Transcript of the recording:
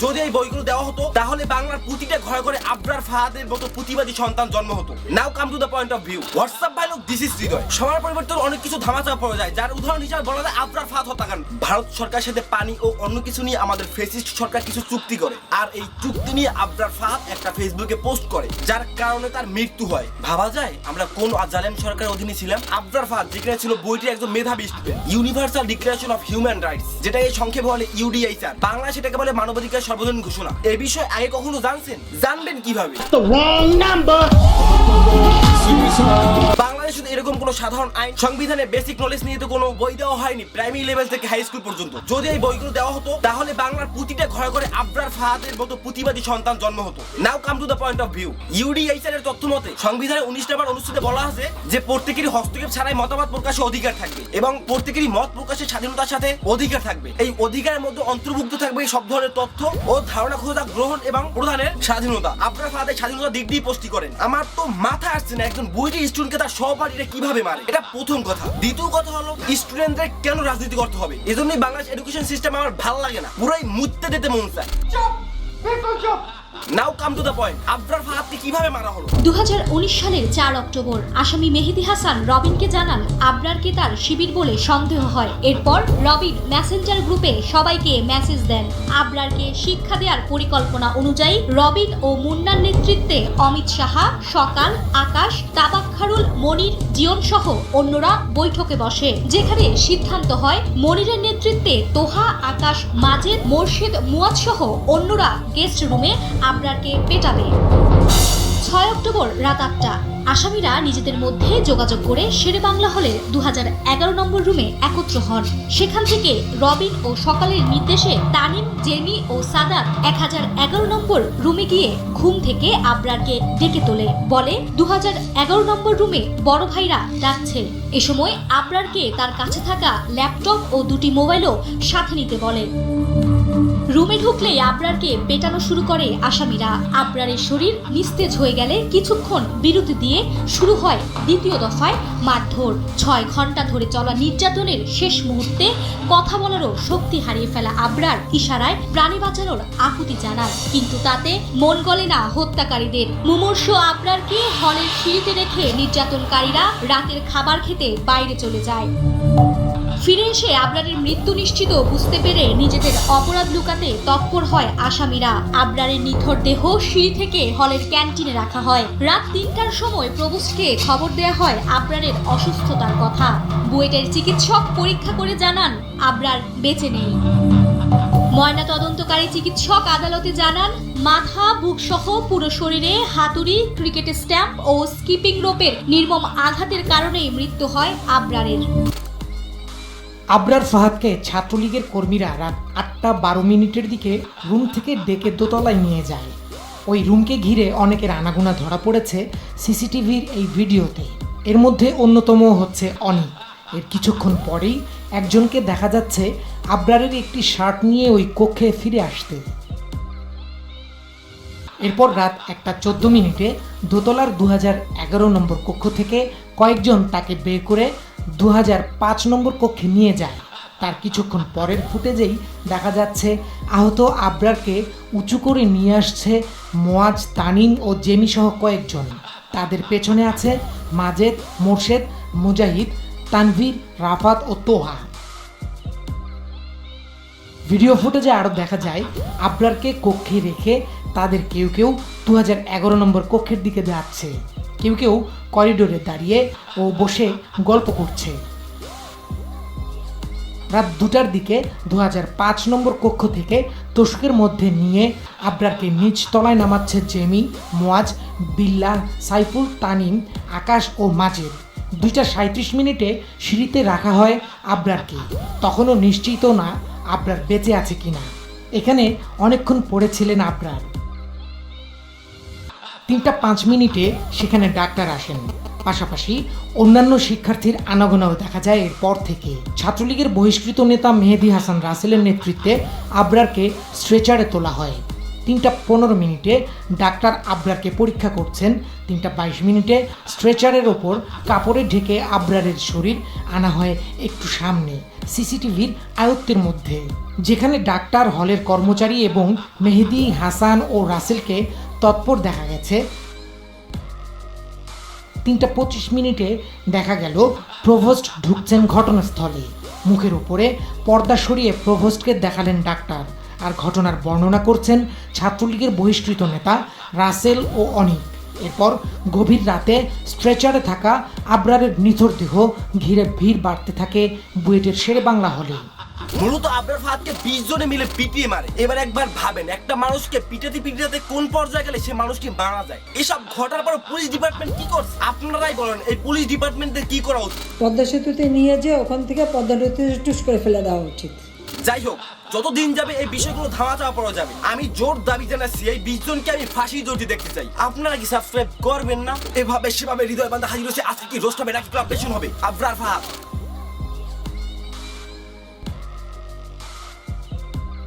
যদি এই বইগুলো দেওয়া হতো তাহলে বাংলার প্রতিটা ঘরে ঘরে আবরার ফাহাদের মতো প্রতিবাদী সন্তান জন্ম হতো। Now come to the point of view. WhatsApp ভাই লোক, দিস ইজ হৃদয়। সময়ের পরিবর্তন অনেক কিছু ধামাচাপা পড়ে যায়, যার উদাহরণ হিসেবে বলা যায় আবরার ফাহাদ হত্যাকাণ্ড। ভারত সরকারের সাথে পানি ও অন্য কিছু নিয়ে আমাদের ফেসিস্ট সরকার কিছু চুক্তি করে, আর এই চুক্তি নিয়ে আবরার ফাহাদ একটা ফেসবুকে পোস্ট করে, যার কারণে তার মৃত্যু হয়। ভাবা যায় আমরা কোন জালেম সরকারের অধীনে ছিলাম। আবরার ফাহাদ যেখানে ছিল বইটির একজন মেধাবী student, universal declaration of human rights, যেটা এই সংক্ষেপে বলে ইউডিএইচআর, বাংলা সেটাকে বলে মানবাধিকার সর্বজনীন ঘোষণা। এই বিষয়ে আগে কখনো জানছেন? জানবেন কিভাবে? বাংলাদেশে শুধু এরকম কোন সাধারণ আইন, সংবিধানের বেসিক নলেজ নিয়ে তো কোনো বই দেওয়া হয়নি, প্রাইমারি লেভেল থেকে হাই স্কুল পর্যন্ত। যদি এই বইগুলো দেওয়া হতো তাহলে বাংলার প্রতিটা ঘরে ঘরে আবরার ফাহাদের মতো প্রতিবাদী সন্তান জন্ম হতো। Now come to the point of view. UDHR এর তথ্য মতে সংবিধানের 19 নম্বর অনুচ্ছেদে বলা আছে যে প্রত্যেকেরই হস্তক্ষেপ ছাড়াই মতামত প্রকাশের অধিকার থাকবে এবং প্রত্যেকেরই মত প্রকাশের স্বাধীনতার সাথে অধিকার থাকবে। এই অধিকারের মধ্যে অন্তর্ভুক্ত থাকবে সব ধরনের তথ্য ও ধারণা খোঁজা, গ্রহণ এবং প্রদানের স্বাধীনতা। আবরার ফাহাদের স্বাধীনতা দিক দিয়ে পোস্টই করেন। আমার তো মাথা আসছে না একজন বইটি স্টুডেন্টকে তার সহপাঠীরা কিভাবে মারে। এটা প্রথম কথা। দ্বিতীয় কথা হলো স্টুডেন্টদের কেন রাজনীতি করতে হবে? এজন্যই বাংলাদেশ এডুকেশন সিস্টেম আমার ভালো লাগে না, পুরাই মুততে দিতে মন চায়। Now come to the point. Abrar ফাহাদকে কিভাবে মারা হলো? 2019 সালের 4 অক্টোবর আসামি মেহেদী হাসান রবিনকে জানান আবরারকে তার শিবির বলে সন্দেহ হয়। এরপর রবিন মেসেঞ্জার গ্রুপে সবাইকে মেসেজ দেন। আবরারকে শিক্ষা দেওয়ার পরিকল্পনা অনুযায়ী রবিন ও মুন্নার নেতৃত্বে অমিত সাহা, সকাল, আকাশ, তাবাক্কারুল, মনির, জিয়ন সহ অন্যরা বৈঠকে বসে, যেখানে সিদ্ধান্ত হয় মনিরের নেতৃত্বে তোহা, আকাশ, মাজেদ, মোর্শেদ, মুয়াজ সহ অন্যরা গেস্ট রুমে আবরারকে পেটাবে। 6 অক্টোবর রাত 8টা আসামিরা নিজেদের মধ্যে যোগাযোগ করে শেরেবাংলা হলের 2011 নম্বর রুমে একত্র হন। সেখান থেকে রবিন ও সকালের নির্দেশে তানিম, জেমি ও সাদাত 1011 নম্বর রুমে গিয়ে ঘুম থেকে আবরারকে ডেকে তোলে। বলে 2011 নম্বর রুমে বড় ভাইরা ডাকছে। এ সময় আবরারকে তার কাছে থাকা ল্যাপটপ ও 2টি মোবাইলও সাথে নিতে বলে। রুমে ঢুকলেই আবরারকে পেটানো শুরু করে আসামিরা। আবরারের শরীর নিস্তেজ হয়ে গেলে কিছুক্ষণ বিরতি দিয়ে শুরু হয় দ্বিতীয় দফায় মারধর। 6 ঘন্টা ধরে চলা নির্যাতনের শেষ মুহূর্তে কথা বলারও শক্তি হারিয়ে ফেলা আবরার ইশারায় প্রাণী বাঁচানোর আকুতি জানান, কিন্তু তাতে মন গলে না হত্যাকারীদের। মুমূর্ষু আবরারকে হলের সিঁড়িতে রেখে নির্যাতনকারীরা রাতের খাবার খেতে বাইরে চলে যায়। ফিরে এসে আবরারের মৃত্যু নিশ্চিত বুঝতে পেরে নিজেদের অপরাধ লুকাতে তৎপর হয় আসামিরা। আবরারের নিথর দেহ সিঁড়ি থেকে হলের ক্যান্টিনে রাখা হয়। রাত 3টার সময় প্রভোস্টকে খবর দেয়া হয় আবরারের অসুস্থতার কথা। বুয়েটের চিকিৎসক পরীক্ষা করে জানান আবরার বেঁচে নেই। ময়না তদন্তকারী চিকিৎসক আদালতে জানান মাথা, বুক সহ পুরো শরীরে হাতুড়ি, ক্রিকেট স্ট্যাম্প ও স্কিপিং রোপের নির্মম আঘাতের কারণেই মৃত্যু হয় আবরারের। আবরার ফাহাদকে ছাত্রলীগের কর্মীরা রাত 8:12 দিকে রুম থেকে ডেকে দোতলায় নিয়ে যায়। ওই রুমকে ঘিরে অনেকের আনাগোনা ধরা পড়েছে সিসিটিভির এই ভিডিওতে। এর মধ্যে অন্যতম হচ্ছে অনিক। এর কিছুক্ষণ পরেই একজনকে দেখা যাচ্ছে আবরারের একটি শার্ট নিয়ে ওই কক্ষে ফিরে আসতে। এরপর রাত 1:14 দোতলার 2011 নম্বর কক্ষ থেকে কয়েকজন তাকে বের করে 2005 নম্বর কক্ষে নিয়ে যায়। তার কিছুক্ষণ পরের ফুটেজেই দেখা যাচ্ছে আহত আবরারকে উঁচু করে নিয়ে আসছে মোয়াজ, তানিম ও জেমি সহ কয়েকজন। তাদের পেছনে আছে মাজেদ, মোর্শেদ, মুজাহিদ, তানভীর, রাফাত ও তোহা। ভিডিও ফুটেজে আরও দেখা যায় আবরারকে কক্ষে রেখে তাদের কেউ কেউ 2011 নম্বর কক্ষের দিকে যাচ্ছে, কেউ কেউ করিডোরে দাঁড়িয়ে ও বসে গল্প করছে। রাত 2টার দিকে 2005 নম্বর কক্ষ থেকে তোষকের মধ্যে নিয়ে আবরারকে নিচ তলায় নামাচ্ছে জেমি, মোয়াজ, বিল্লাহ, সাইফুল, তানিম, আকাশ ও মাজেদ। 2:37 সিঁড়িতে রাখা হয় আবরারকে। তখনও নিশ্চিত না আবরার বেঁচে আছে কিনা। এখানে অনেকক্ষণ পড়েছিলেন আবরার। 3:05 সেখানে ডাক্তার আসেন। পাশাপাশি অন্যান্য শিক্ষার্থীর আনাগোনাও দেখা যায়। এরপর থেকে ছাত্রলীগের বহিষ্কৃত নেতা মেহেদী হাসান রাসেলের নেতৃত্বে আবরারকে স্ট্রেচারে তোলা হয়। 3:15 ডাক্তার আবরারকে পরীক্ষা করছেন। 3:22 স্ট্রেচারের ওপর কাপড়ে ঢেকে আবরারের শরীর আনা হয় একটু সামনে, সিসিটিভির আয়ত্তের মধ্যে, যেখানে ডাক্তার, হলের কর্মচারী এবং মেহেদি হাসান ও রাসেলকে তৎপর দেখা গেছে। 3:25 দেখা গেল প্রভোস্ট ঢুকছেন ঘটনাস্থলে। মুখের উপরে পর্দা সরিয়ে প্রভোস্টকে দেখালেন ডাক্তার, আর ঘটনার বর্ণনা করছেন ছাত্রলীগের বহিষ্কৃত নেতা রাসেল ও অনিক। এরপর গভীর রাতে স্ট্রেচারে থাকা আবরারের নিথর দেহ ঘিরে ভিড় বাড়তে থাকে বুয়েটের শেরেবাংলা হলে। মূলত আবরার ফাহাদকে 20 জনে মিলে পিটিয়ে মারে। এবার একবার ভাবেন, একটা মানুষকে পিটাতে কোন পর্যায়ে গেলে সে মানুষটি মারা যায়। এসব ঘটার পর পুলিশ ডিপার্টমেন্ট কি করছে আপনারাই বলেন, এই পুলিশ ডিপার্টমেন্টের কি করা উচিত? পদ্মা সেতুতে নিয়ে যে ওখান থেকে পদ্মা নদীতে টুস করে ফেলে দেওয়া উচিত। যাই হোক, যত দিন যাবে এই বিষয়গুলো ধামা চাওয়া পড়া যাবে। আমি জোর দাবি জানাচ্ছি, এই 20 জনকে আমি ফাঁসি জড়িয়ে দেখতে চাই। আপনারা কি সাবস্ক্রাইব করবেন না? এভাবে সেভাবে হৃদয় বান্ধা হাজির হচ্ছে। আজকে কি রোস্ট হবে নাকি ক্লাব হবে? আবরার ফাহাদ।